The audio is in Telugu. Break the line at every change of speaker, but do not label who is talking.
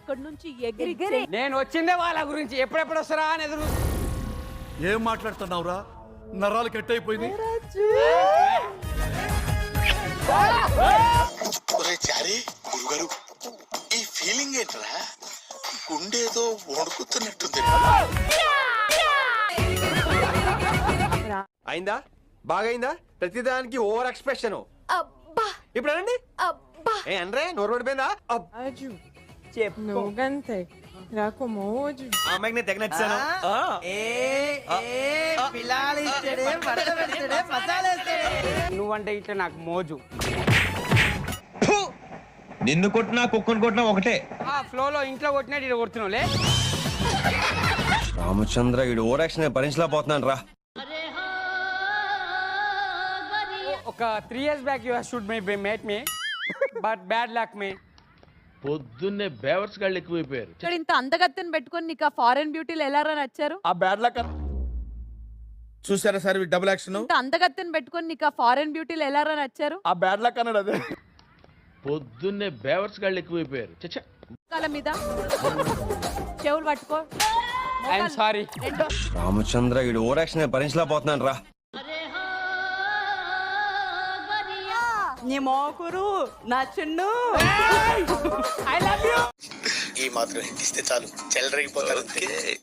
అక్కడి నుంచి ఎగిరి
నేను వచ్చిందే వాళ్ళ గురించి ఎప్పుడెప్పుడు వస్తారా అని ఎదురు.
ఏం మాట్లాడుతున్నావురా? నరాలు కట్ అయిపోయింది.
చారి గురుగారు, ఈ ఫీలింగ్ ఏంట్రా? గుండేదో వణుకుతున్నట్టుంది.
అయిందా? బాగైందా? ప్రతిదానికి ఓవర్ ఎక్స్ప్రెషన్. ఇప్పుడు అనండి. ఏ అనరే, నోరు పడిపోయిందా?
నువ్వుగంతే నాకు మోజు.
ఆ అమ్మాయికి నేను తెగ నచ్చాను.
నువ్వంటే ఇట్లా నాకు మోజు.
నిన్ను కొట్టినా కుక్కను కొట్టినా ఒకటే.
ఆ ఫ్లోలో ఇంట్లో కొట్టినట్టు ఇక్కడ కొడుతున్నావులే.
రామచంద్ర ఈడు ఓవర్ యాక్షన్ భరించలేకపోతున్నాను రా.
ఒక 3 years back you should meet me but bad luck me.
పొద్దున్నే బేవర్స్ గాళ్ళు ఎక్కువైపోయారు.
ఇక్కడ ఇంత అందగత్తెని పెట్టుకొని నీకు ఆ ఫారెన్ బ్యూటీలు ఎలా నచ్చారు?
ఆ బ్యాడ్ లక్ చూసారా సార్ డబుల్ యాక్షన్.
ఇంత అందగత్తెని పెట్టుకొని నీకు ఆ ఫారెన్ బ్యూటీలు ఎలా నచ్చారు?
ఆ బ్యాడ్ లక్ అన్నాడు అదే. పొద్దున్నే బేవర్స్ గాళ్ళు ఎక్కువైపోయారు. చచ్చా
కాళ్ళ మీద చెవులు పట్టుకో.
I'm sorry.
రామచంద్ర ఈడు ఓవర్ యాక్షన్ భరించలేకపోతున్నాను రా.
నీ మోకురు నా చిన్ను.
I love you.
ఈ మాత్రం హింటిస్తే చాలు చెలరేగిపోతారు.